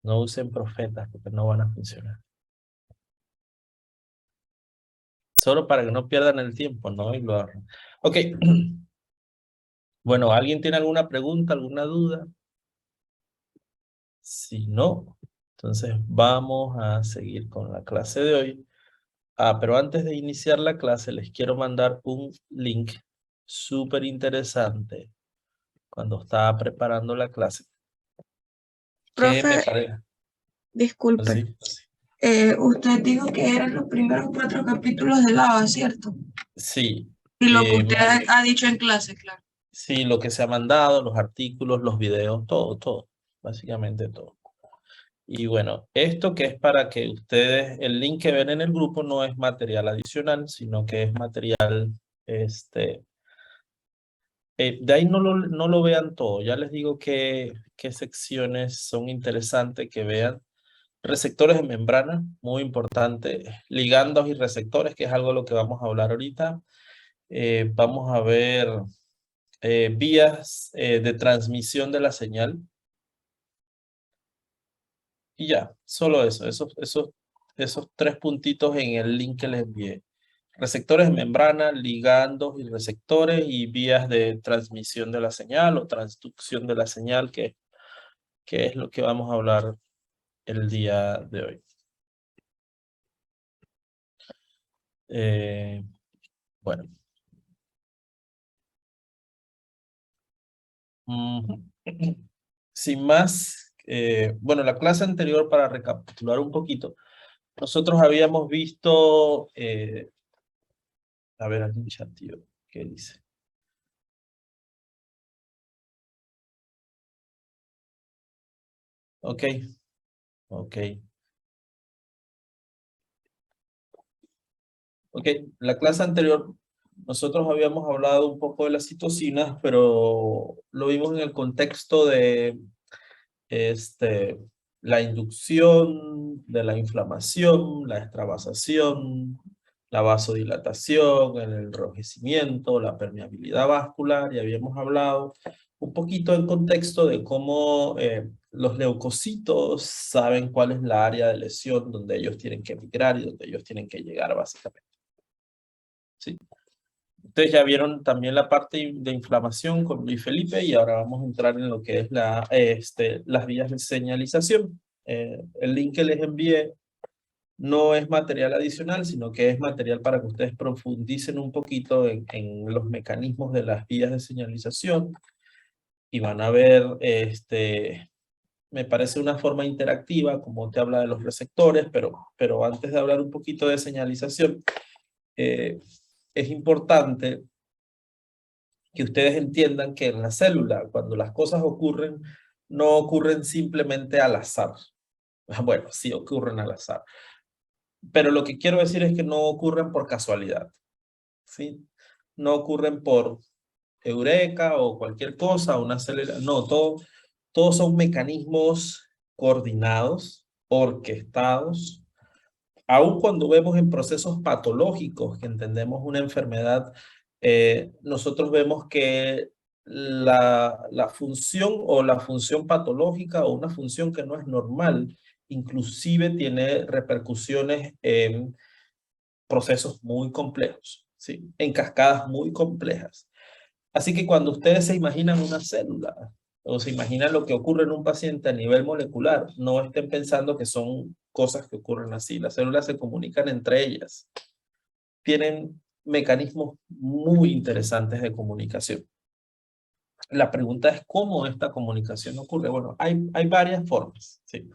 No usen profetas porque no van a funcionar. Solo para que no pierdan el tiempo, ¿no? Y lo ahorren. Ok. Bueno, ¿alguien tiene alguna pregunta, alguna duda? Si no, entonces vamos a seguir con la clase de hoy. Pero antes de iniciar la clase, les quiero mandar un link súper interesante cuando estaba preparando la clase. ¿Qué me Profe, parece? disculpe. ¿Sí? Usted dijo que eran los primeros 4 capítulos de Lava, ¿cierto? Sí. Y lo que eh, usted ha dicho en clase, claro. sí, lo que se ha mandado, los artículos, los videos, todo, todo. Básicamente todo. Y bueno, esto que es para que ustedes, el link que ven en el grupo no es material adicional, sino que es material, este, de ahí no lo vean todo. Ya les digo qué secciones son interesantes que vean. Receptores de membrana, muy importante. Ligandos y receptores, que es algo de lo que vamos a hablar ahorita. Vamos a ver vías de transmisión de la señal. Y ya, solo eso, esos 3 puntitos en el link que les envié. Receptores de membrana, ligandos y receptores y vías de transmisión de la señal o transducción de la señal, que es lo que vamos a hablar el día de hoy. Bueno. Ujú. Sin más, bueno, la clase anterior, para recapitular un poquito, nosotros habíamos visto, a ver aquí en chat, tío, ¿qué dice? Ok, ok. Ok, la clase anterior nosotros habíamos hablado un poco de las citocinas, pero lo vimos en el contexto de este, la inducción de la inflamación, la extravasación, la vasodilatación, el enrojecimiento, la permeabilidad vascular, y habíamos hablado un poquito en contexto de cómo los leucocitos saben cuál es la área de lesión donde ellos tienen que migrar y donde ellos tienen que llegar básicamente. ¿Sí? Ustedes ya vieron también la parte de inflamación con Luis Felipe y ahora vamos a entrar en lo que es las vías de señalización. El link que les envié no es material adicional, sino que es material para que ustedes profundicen un poquito en los mecanismos de las vías de señalización y van a ver, me parece una forma interactiva, como te habla de los receptores, pero antes de hablar un poquito de señalización, es importante que ustedes entiendan que en la célula, cuando las cosas ocurren, no ocurren simplemente al azar. Bueno, sí ocurren al azar. Pero lo que quiero decir es que no ocurren por casualidad. ¿Sí? No ocurren por eureka o cualquier cosa, una célula. No, todos son mecanismos coordinados, orquestados. Aun cuando vemos en procesos patológicos que entendemos una enfermedad, nosotros vemos que la función o la función patológica o una función que no es normal, inclusive tiene repercusiones en procesos muy complejos, ¿sí? En cascadas muy complejas. Así que cuando ustedes se imaginan una célula o se imaginan lo que ocurre en un paciente a nivel molecular, no estén pensando que son cosas que ocurren así. Las células se comunican entre ellas. Tienen mecanismos muy interesantes de comunicación. La pregunta es cómo esta comunicación ocurre. Bueno, hay varias formas, ¿sí?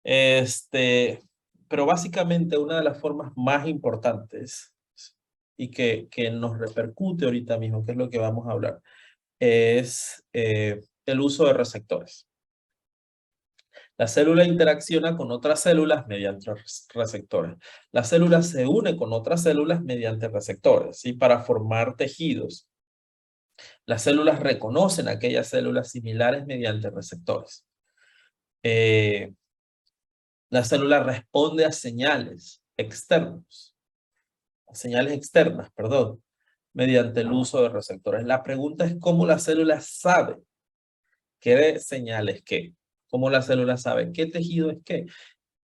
Pero básicamente una de las formas más importantes y que nos repercute ahorita mismo, que es lo que vamos a hablar, es el uso de receptores. La célula interacciona con otras células mediante receptores. La célula se une con otras células mediante receptores, ¿sí? Para formar tejidos. Las células reconocen aquellas células similares mediante receptores. La célula responde a señales externas, perdón, mediante el uso de receptores. La pregunta es cómo la célula sabe qué señales qué. ¿Cómo la célula sabe qué tejido es qué?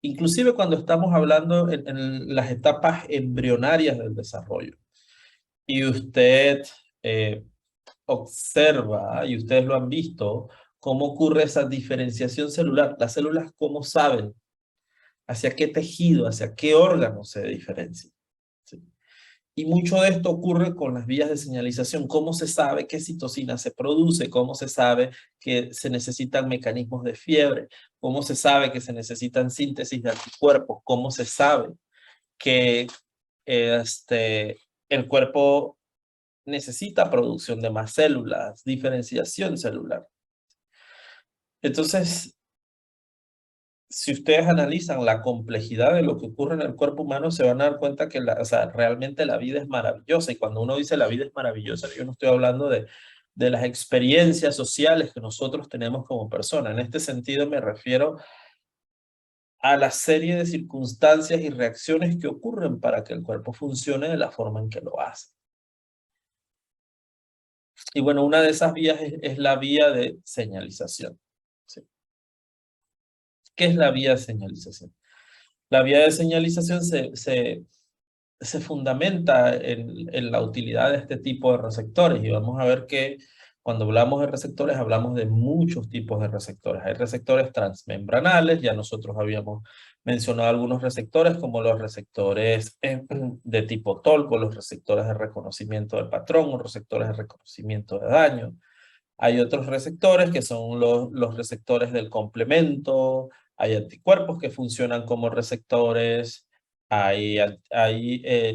Inclusive cuando estamos hablando en las etapas embrionarias del desarrollo. Y usted observa, y ustedes lo han visto, cómo ocurre esa diferenciación celular. Las células, ¿cómo saben hacia qué tejido, hacia qué órgano se diferencian? ¿Sí? Y mucho de esto ocurre con las vías de señalización. ¿Cómo se sabe qué citocina se produce? ¿Cómo se sabe que se necesitan mecanismos de fiebre? ¿Cómo se sabe que se necesitan síntesis de anticuerpos? ¿Cómo se sabe que el cuerpo necesita producción de más células, diferenciación celular? Entonces, si ustedes analizan la complejidad de lo que ocurre en el cuerpo humano, se van a dar cuenta que realmente la vida es maravillosa. Y cuando uno dice la vida es maravillosa, yo no estoy hablando de las experiencias sociales que nosotros tenemos como personas. En este sentido me refiero a la serie de circunstancias y reacciones que ocurren para que el cuerpo funcione de la forma en que lo hace. Y bueno, una de esas vías es la vía de señalización. ¿Sí? ¿Qué es la vía de señalización? La vía de señalización se fundamenta en la utilidad de este tipo de receptores, y vamos a ver que cuando hablamos de receptores hablamos de muchos tipos de receptores. Hay receptores transmembranales, ya nosotros habíamos mencionado algunos receptores como los receptores de tipo Tolco, los receptores de reconocimiento del patrón, los receptores de reconocimiento de daño. Hay otros receptores que son los receptores del complemento, hay anticuerpos que funcionan como receptores, hay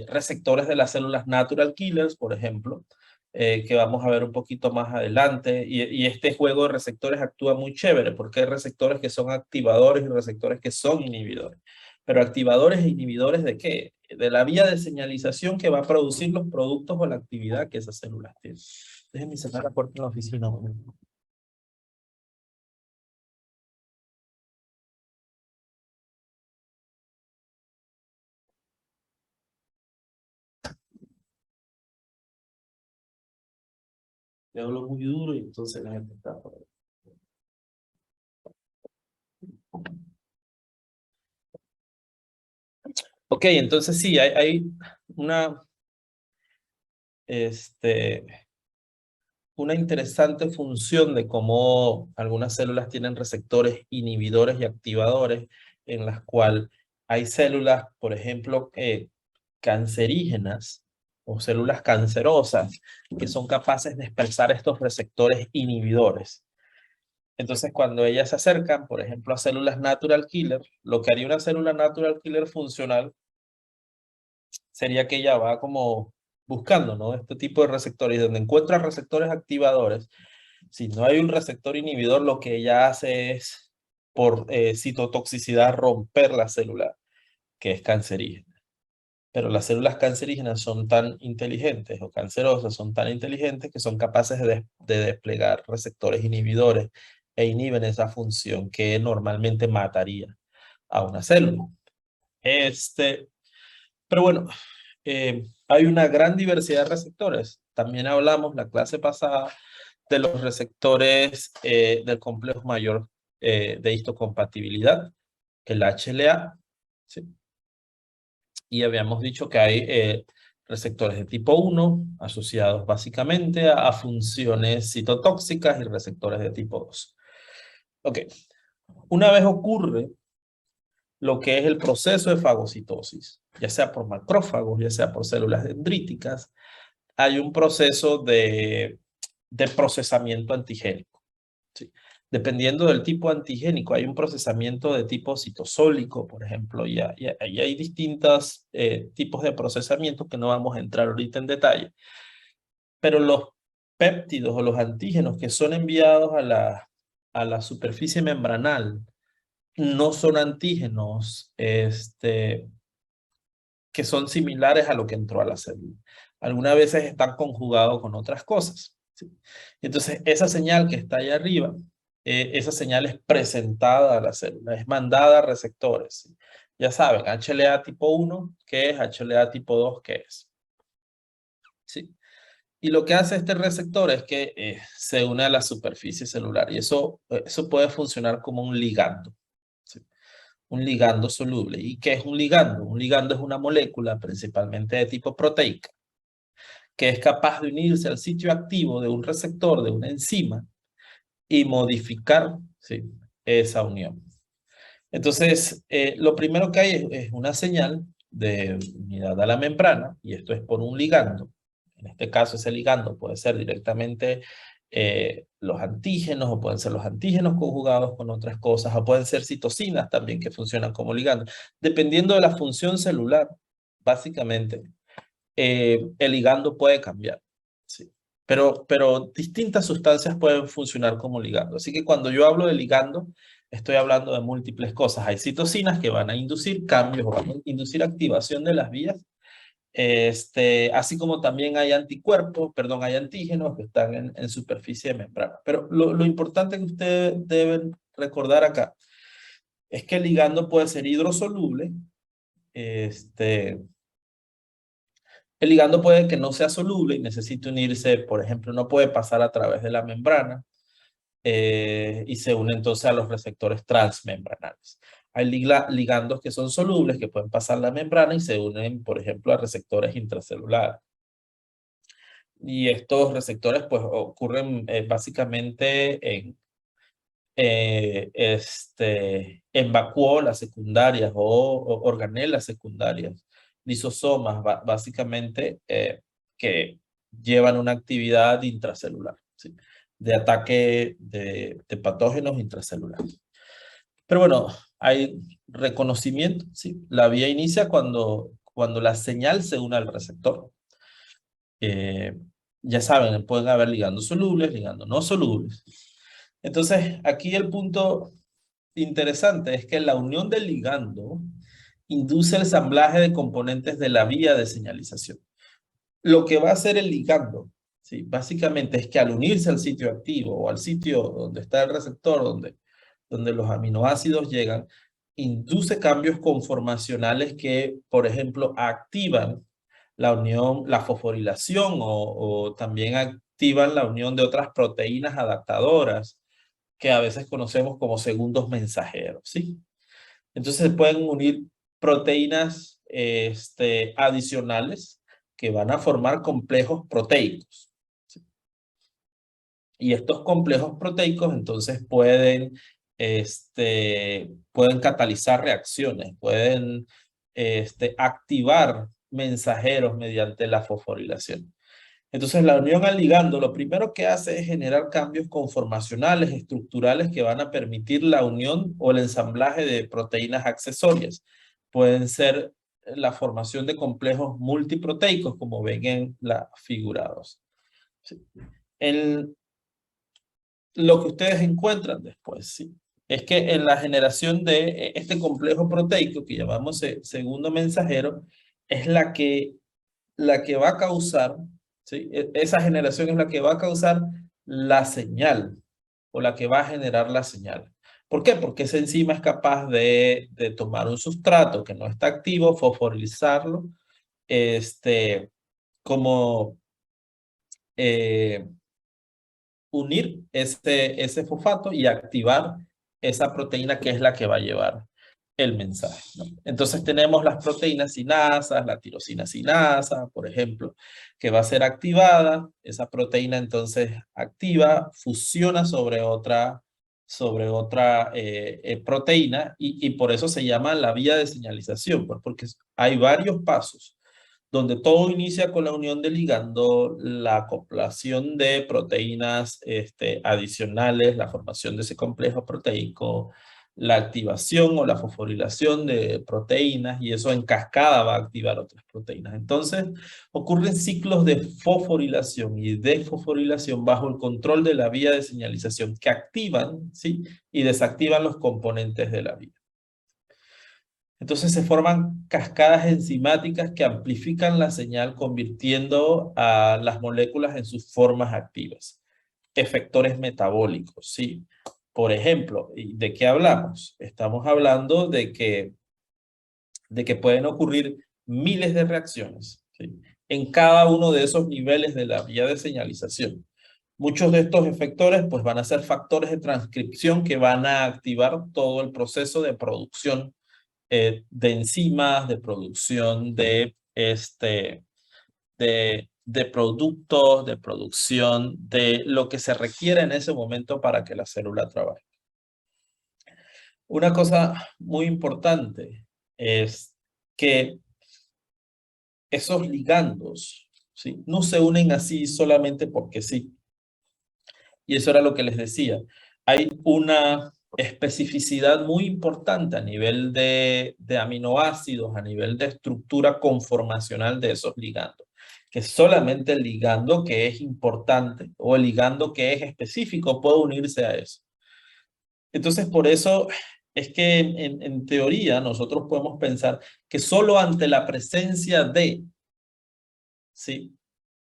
receptores de las células natural killers, por ejemplo, que vamos a ver un poquito más adelante, y este juego de receptores actúa muy chévere, porque hay receptores que son activadores y receptores que son inhibidores. Pero activadores e inhibidores ¿de qué? De la vía de señalización que va a producir los productos o la actividad que esas células tienen. Déjenme cerrar la puerta en la oficina. Le hablo muy duro y entonces la gente está por ahí. Ok, entonces sí, hay una, este, una interesante función de cómo algunas células tienen receptores inhibidores y activadores, en las cuales hay células, por ejemplo, cancerígenas o células cancerosas que son capaces de expresar estos receptores inhibidores. Entonces, cuando ellas se acercan, por ejemplo, a células natural killer, lo que haría una célula natural killer funcional sería que ella va como buscando, ¿no? Este tipo de receptores, y donde encuentra receptores activadores, si no hay un receptor inhibidor, lo que ella hace es, por citotoxicidad, romper la célula que es cancerígena. Pero las células cancerígenas son tan inteligentes, o cancerosas son tan inteligentes, que son capaces de desplegar receptores inhibidores e inhiben esa función que normalmente mataría a una célula. Pero bueno, hay una gran diversidad de receptores. También hablamos la clase pasada de los receptores del complejo mayor de histocompatibilidad, el HLA, ¿sí? Y habíamos dicho que hay receptores de tipo 1 asociados básicamente a funciones citotóxicas, y receptores de tipo 2. Ok, una vez ocurre lo que es el proceso de fagocitosis, ya sea por macrófagos, ya sea por células dendríticas, hay un proceso de procesamiento antigénico. ¿Sí? Dependiendo del tipo antigénico, hay un procesamiento de tipo citosólico, por ejemplo, y hay distintos tipos de procesamiento que no vamos a entrar ahorita en detalle, pero los péptidos o los antígenos que son enviados a la superficie membranal no son antígenos que son similares a lo que entró a la célula. Algunas veces están conjugados con otras cosas. ¿Sí? Entonces, esa señal que está ahí arriba, esa señal es presentada a la célula, es mandada a receptores. ¿Sí? Ya saben, HLA tipo 1, ¿qué es? HLA tipo 2, ¿qué es? ¿Sí? Y lo que hace este receptor es que se une a la superficie celular y eso puede funcionar como un ligando. ¿Sí? Un ligando soluble. ¿Y qué es un ligando? Un ligando es una molécula principalmente de tipo proteica que es capaz de unirse al sitio activo de un receptor, de una enzima, y modificar, ¿sí?, esa unión. Entonces, lo primero que hay es una señal de unidad a la membrana, y esto es por un ligando. En este caso, ese ligando puede ser directamente los antígenos, o pueden ser los antígenos conjugados con otras cosas, o pueden ser citocinas también que funcionan como ligando. Dependiendo de la función celular, básicamente, el ligando puede cambiar. Sí. Pero distintas sustancias pueden funcionar como ligando. Así que cuando yo hablo de ligando, estoy hablando de múltiples cosas. Hay citocinas que van a inducir cambios o van a inducir activación de las vías. Así como también hay anticuerpos, perdón, hay antígenos que están en superficie de membrana. Pero lo importante que ustedes deben recordar acá es que el ligando puede ser hidrosoluble. El ligando puede que no sea soluble y necesite unirse, por ejemplo, no puede pasar a través de la membrana y se une entonces a los receptores transmembranales. Hay ligandos que son solubles, que pueden pasar la membrana y se unen, por ejemplo, a receptores intracelulares. Y estos receptores pues ocurren básicamente en vacuolas secundarias o organelas secundarias, lisosomas básicamente que llevan una actividad intracelular, ¿sí?, de ataque de patógenos intracelulares. Pero bueno, hay reconocimiento, ¿sí? La vía inicia cuando la señal se une al receptor. Eh, ya saben, pueden haber ligandos solubles, ligandos no solubles. Entonces, aquí el punto interesante es que la unión del ligando induce el ensamblaje de componentes de la vía de señalización. Lo que va a hacer el ligando, ¿sí?, básicamente es que al unirse al sitio activo o al sitio donde está el receptor, donde los aminoácidos llegan, induce cambios conformacionales que, por ejemplo, activan la unión, la fosforilación o también activan la unión de otras proteínas adaptadoras que a veces conocemos como segundos mensajeros, ¿sí? Entonces se pueden unir proteínas adicionales que van a formar complejos proteicos, ¿sí? Y estos complejos proteicos entonces pueden catalizar reacciones, pueden activar mensajeros mediante la fosforilación. Entonces, la unión al ligando lo primero que hace es generar cambios conformacionales, estructurales que van a permitir la unión o el ensamblaje de proteínas accesorias. Pueden ser la formación de complejos multiproteicos, como ven en la figura 2. Sí. Lo que ustedes encuentran después, ¿sí?, es que en la generación de este complejo proteico que llamamos segundo mensajero, es la que va a causar, ¿sí?, esa generación es la que va a causar la señal o la que va a generar la señal. ¿Por qué? Porque esa enzima es capaz de tomar un sustrato que no está activo, fosforilizarlo, como unir ese fosfato y activar esa proteína que es la que va a llevar el mensaje, ¿no? Entonces tenemos las proteínas sinasas, la tirosina sinasa, por ejemplo, que va a ser activada. Esa proteína entonces activa, fusiona sobre otra proteína y por eso se llama la vía de señalización, pues porque hay varios pasos donde todo inicia con la unión del ligando, la acoplación de proteínas adicionales, la formación de ese complejo proteico, la activación o la fosforilación de proteínas, y eso en cascada va a activar otras proteínas. Entonces, ocurren ciclos de fosforilación y desfosforilación bajo el control de la vía de señalización que activan, ¿sí?, y desactivan los componentes de la vía. Entonces se forman cascadas enzimáticas que amplifican la señal, convirtiendo a las moléculas en sus formas activas. Efectores metabólicos, ¿sí? Por ejemplo, ¿de qué hablamos? Estamos hablando de que pueden ocurrir miles de reacciones, ¿sí?, en cada uno de esos niveles de la vía de señalización. Muchos de estos efectores pues van a ser factores de transcripción que van a activar todo el proceso de producción de enzimas, de producción de productos, de producción de lo que se requiere en ese momento para que la célula trabaje. Una cosa muy importante es que esos ligandos, ¿sí?, no se unen así solamente porque sí. Y eso era lo que les decía. Hay una especificidad muy importante a nivel de aminoácidos, a nivel de estructura conformacional de esos ligandos, que solamente el ligando que es importante o el ligando que es específico puede unirse a eso. Entonces, por eso es que en teoría nosotros podemos pensar que solo ante la presencia de, ¿sí?,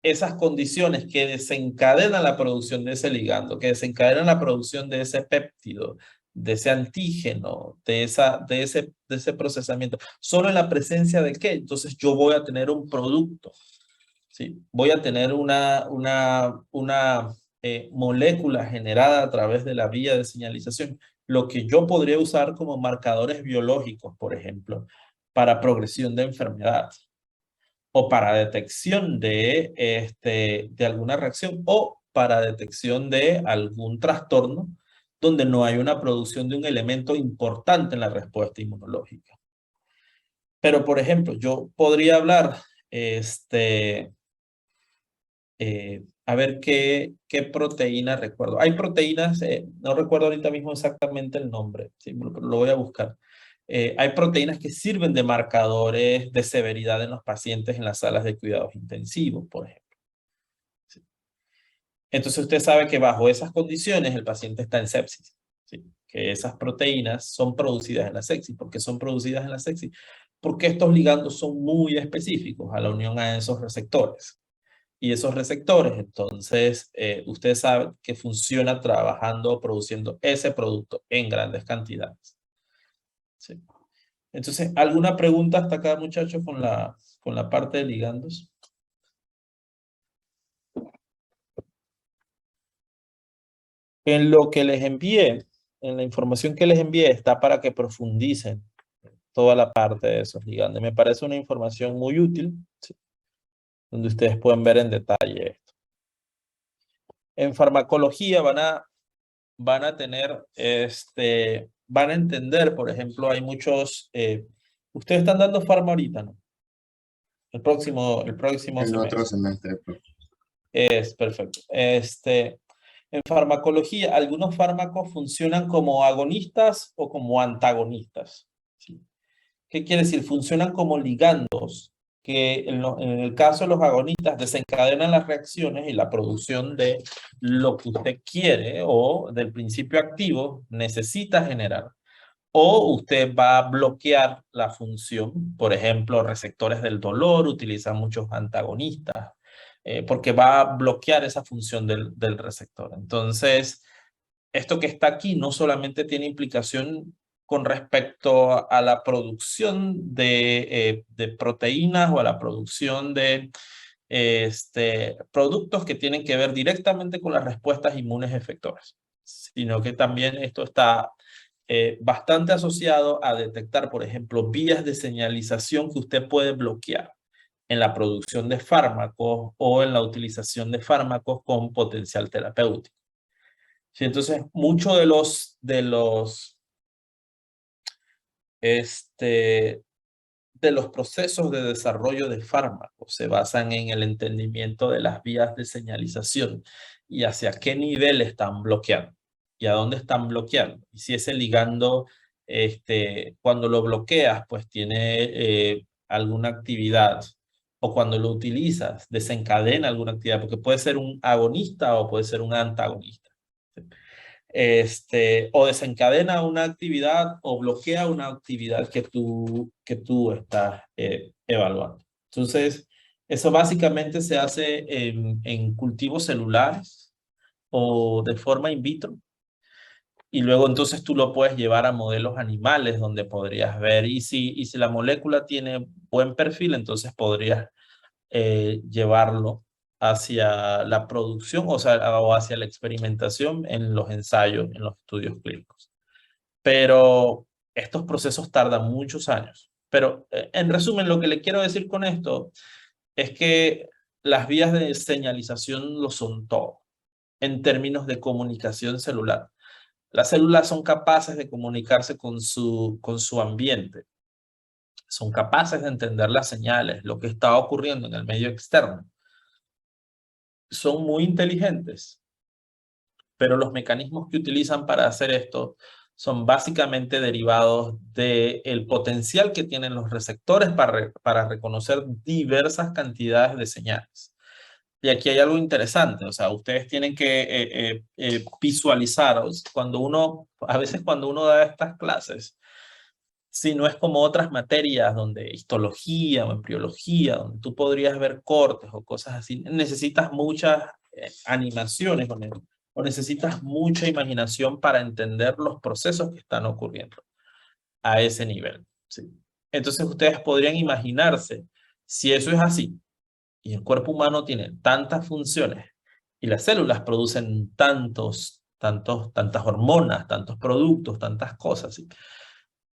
esas condiciones que desencadenan la producción de ese ligando, que desencadenan la producción de ese péptido, de ese antígeno, de ese procesamiento, solo en la presencia de qué, entonces yo voy a tener un producto, ¿sí? Voy a tener una molécula generada a través de la vía de señalización, lo que yo podría usar como marcadores biológicos, por ejemplo, para progresión de enfermedad o para detección de alguna reacción o para detección de algún trastorno donde no hay una producción de un elemento importante en la respuesta inmunológica. Pero, por ejemplo, yo podría hablar, a ver qué proteína recuerdo. Hay proteínas, no recuerdo ahorita mismo exactamente el nombre, ¿sí?, lo voy a buscar. Hay proteínas que sirven de marcadores de severidad en los pacientes en las salas de cuidados intensivos, por ejemplo. ¿Sí? Entonces usted sabe que bajo esas condiciones el paciente está en sepsis, ¿sí?, que esas proteínas son producidas en la sepsis. ¿Por qué son producidas en la sepsis? Porque estos ligandos son muy específicos a la unión a esos receptores. Y esos receptores, entonces, usted sabe que funciona trabajando o produciendo ese producto en grandes cantidades. ¿Sí? Entonces, ¿alguna pregunta hasta acá, muchachos, con la parte de ligandos? En lo que les envié, en la información que les envié, está para que profundicen toda la parte de esos ligandos. Me parece una información muy útil, ¿sí?, donde ustedes pueden ver en detalle esto. En farmacología van a tener, van a entender, por ejemplo, hay muchos, ustedes están dando farma ahorita, ¿no? El próximo En otro semestre. semestre, profe. Es perfecto. En farmacología, algunos fármacos funcionan como agonistas o como antagonistas, ¿sí? ¿Qué quiere decir? Funcionan como ligandos, que en el caso de los agonistas desencadenan las reacciones y la producción de lo que usted quiere o del principio activo necesita generar. O usted va a bloquear la función, por ejemplo, receptores del dolor utilizan muchos antagonistas, porque va a bloquear esa función del receptor. Entonces, esto que está aquí no solamente tiene implicación con respecto a la producción de proteínas o a la producción de productos que tienen que ver directamente con las respuestas inmunes efectoras, sino que también esto está bastante asociado a detectar, por ejemplo, vías de señalización que usted puede bloquear en la producción de fármacos o en la utilización de fármacos con potencial terapéutico. Sí, entonces, muchos de los procesos de desarrollo de fármacos se basan en el entendimiento de las vías de señalización y hacia qué nivel están bloqueando y a dónde están bloqueando. Y si ese ligando, cuando lo bloqueas, pues tiene alguna actividad, o cuando lo utilizas, desencadena alguna actividad, porque puede ser un agonista o puede ser un antagonista. O desencadena una actividad o bloquea una actividad que tú estás evaluando. Entonces, eso básicamente se hace en cultivos celulares o de forma in vitro. Y luego entonces tú lo puedes llevar a modelos animales donde podrías ver. Y si la molécula tiene buen perfil, entonces podrías llevarlo hacia la producción, o sea, o hacia la experimentación en los ensayos, en los estudios clínicos. Pero estos procesos tardan muchos años. Pero en resumen, lo que le quiero decir con esto es que las vías de señalización lo son todo en términos de comunicación celular. Las células son capaces de comunicarse con su ambiente, son capaces de entender las señales, lo que está ocurriendo en el medio externo. Son muy inteligentes, pero los mecanismos que utilizan para hacer esto son básicamente derivados del potencial que tienen los receptores para reconocer diversas cantidades de señales. Y aquí hay algo interesante, o sea, ustedes tienen que visualizar, cuando uno, a veces cuando uno da estas clases, si no es como otras materias donde histología o embriología, donde tú podrías ver cortes o cosas así, necesitas muchas animaciones o necesitas mucha imaginación para entender los procesos que están ocurriendo a ese nivel. ¿Sí? Entonces ustedes podrían imaginarse, si eso es así, y el cuerpo humano tiene tantas funciones y las células producen tantas hormonas, tantos productos, tantas cosas, ¿sí?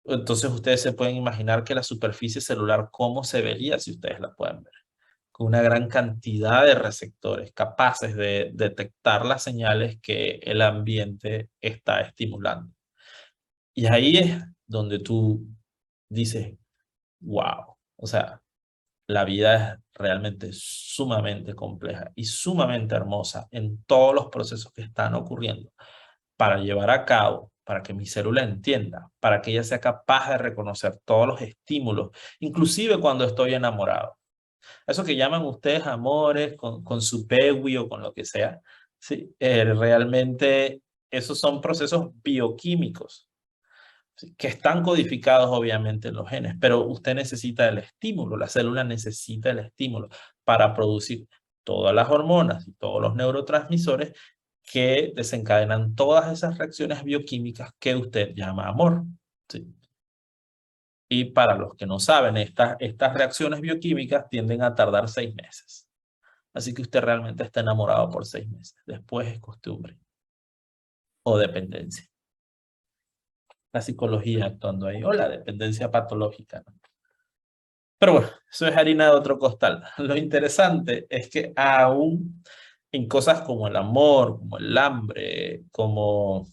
Entonces ustedes se pueden imaginar que la superficie celular, ¿cómo se vería si ustedes la pueden ver? Con una gran cantidad de receptores capaces de detectar las señales que el ambiente está estimulando. Y ahí es donde tú dices, wow, o sea, la vida es realmente sumamente compleja y sumamente hermosa en todos los procesos que están ocurriendo para llevar a cabo, para que mi célula entienda, para que ella sea capaz de reconocer todos los estímulos, inclusive cuando estoy enamorado. Eso que llaman ustedes amores con su pewi o con lo que sea, sí, realmente esos son procesos bioquímicos, ¿sí? Que están codificados obviamente en los genes, pero usted necesita el estímulo, la célula necesita el estímulo para producir todas las hormonas y todos los neurotransmisores que desencadenan todas esas reacciones bioquímicas que usted llama amor. ¿Sí? Y para los que no saben, estas reacciones bioquímicas tienden a tardar 6 meses. Así que usted realmente está enamorado por 6 meses. Después es costumbre o dependencia. La psicología actuando ahí, o la dependencia patológica, ¿no? Pero bueno, eso es harina de otro costal. Lo interesante es que aún en cosas como el amor, como el hambre, como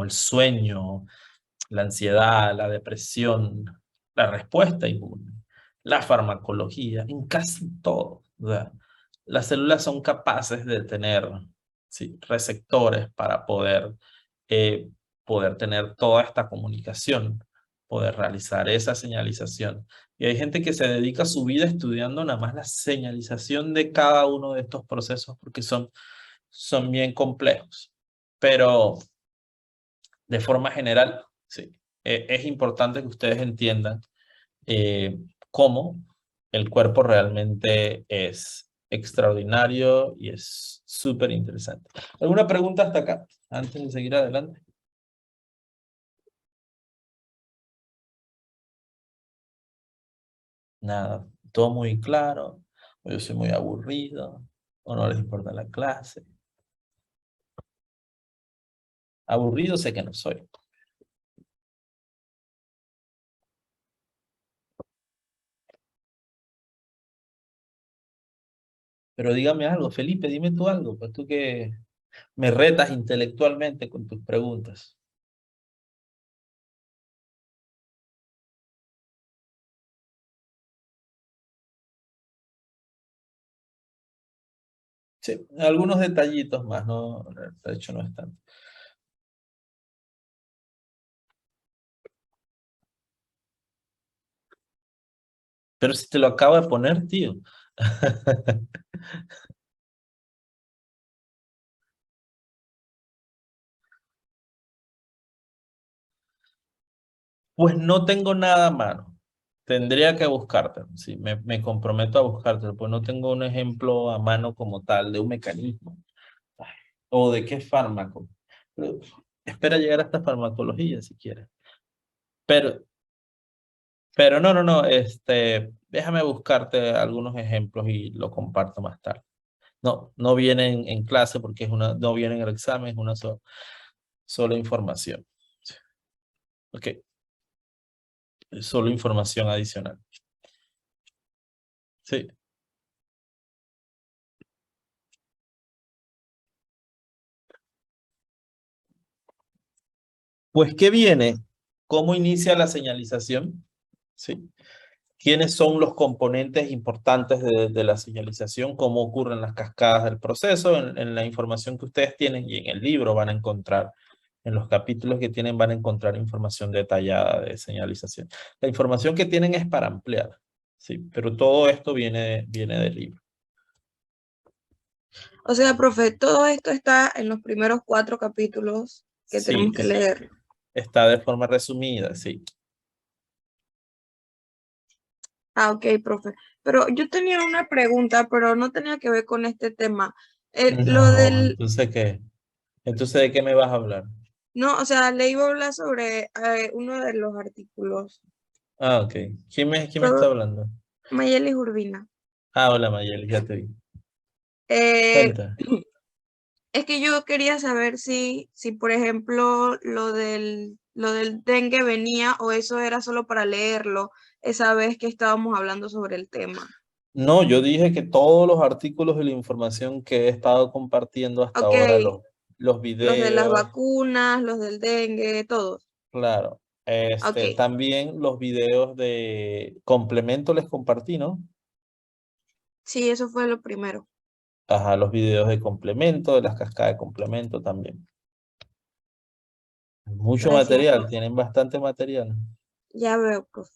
el sueño, la ansiedad, la depresión, la respuesta inmune, la farmacología, en casi todo. O sea, las células son capaces de tener, sí, receptores para eh, poder tener toda esta comunicación, poder realizar esa señalización. Y hay gente que se dedica su vida estudiando nada más la señalización de cada uno de estos procesos porque son bien complejos. Pero de forma general, sí, es importante que ustedes entiendan eh, cómo el cuerpo realmente es extraordinario y es súper interesante. ¿Alguna pregunta hasta acá, antes de seguir adelante? Nada, todo muy claro, o yo soy muy aburrido, o no les importa la clase. Aburrido sé que no soy. Pero dígame algo, Felipe, dime tú algo, pues tú que me retas intelectualmente con tus preguntas. Sí, algunos detallitos más, no, de hecho no es tanto. Pero si te lo acabo de poner, tío. Pues no tengo nada a mano. Tendría que buscarte. Sí, me comprometo a buscarte, pues no tengo un ejemplo a mano como tal de un mecanismo. Ay, o de qué fármaco. Pero, espera llegar a esta farmacología si quieres. Pero, Pero no, déjame buscarte algunos ejemplos y lo comparto más tarde. No viene en clase porque no viene en el examen, es una sola información. Ok, solo información adicional. Sí. Pues, ¿qué viene? ¿Cómo inicia la señalización? Sí. ¿Quiénes son los componentes importantes de la señalización? ¿Cómo ocurren las cascadas del proceso? En la información que ustedes tienen y en el libro van a encontrar, en los capítulos que tienen van a encontrar información detallada de señalización. La información que tienen es para ampliar, sí, pero todo esto viene del libro. O sea, profe, todo esto está en los primeros 4 capítulos que Sí, tenemos que leer. está de forma resumida, sí. Ah, ok, profe. Pero yo tenía una pregunta, pero no tenía que ver con este tema. Lo No, del, entonces, ¿qué? Entonces, ¿de qué me vas a hablar? no, o sea, le iba a hablar sobre uno de los artículos. Ah, ok. ¿Quién me está Todo, hablando? Mayelis Urbina. Ah, hola Mayeli, ya te vi. Eh, Cuenta. es que yo quería saber si, por ejemplo, lo del dengue venía o eso era solo para leerlo esa vez que estábamos hablando sobre el tema. No, yo dije que todos los artículos y la información que he estado compartiendo hasta Ok, ahora, los los de las videos, vacunas, los del dengue, todos. claro, Ok, también los videos de complemento les compartí, ¿no? sí, eso fue lo primero. Ajá, los videos de complemento, de las cascadas de complemento también. Mucho Gracias, material, profe. tienen bastante material. Ya veo, profe.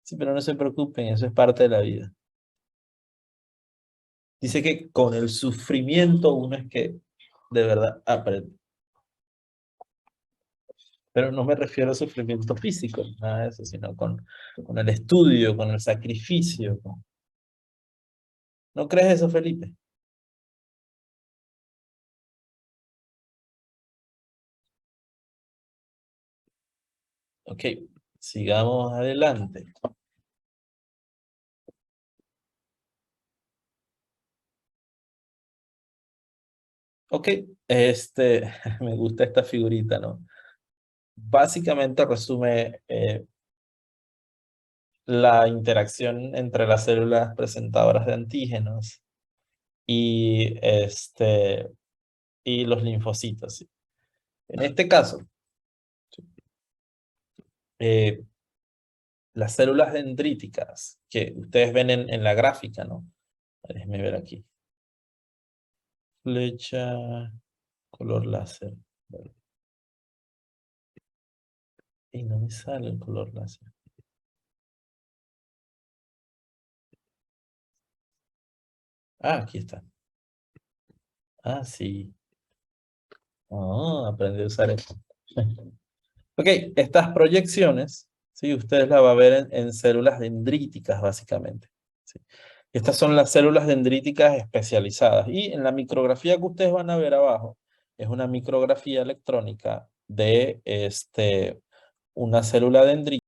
Sí, pero no se preocupen, eso es parte de la vida. Dice que con el sufrimiento uno es que de verdad aprende. Pero no me refiero a sufrimiento físico, nada de eso, sino con el estudio, con el sacrificio. ¿No crees eso, Felipe? Ok, sigamos adelante. Ok, me gusta esta figurita, ¿no? Básicamente resume la interacción entre las células presentadoras de antígenos y, y los linfocitos, ¿sí? En este caso, eh, las células dendríticas que ustedes ven en la gráfica, ¿no? Déjenme ver aquí. Flecha, color láser. Y no me sale el color láser. Ah, aquí está. Ah, sí. Ah, aprendí a usar esto. Ok, estas proyecciones, ¿sí? Ustedes las van a ver en células dendríticas, básicamente. ¿Sí? Estas son las células dendríticas especializadas. Y en la micrografía que ustedes van a ver abajo, es una micrografía electrónica de una célula dendrítica.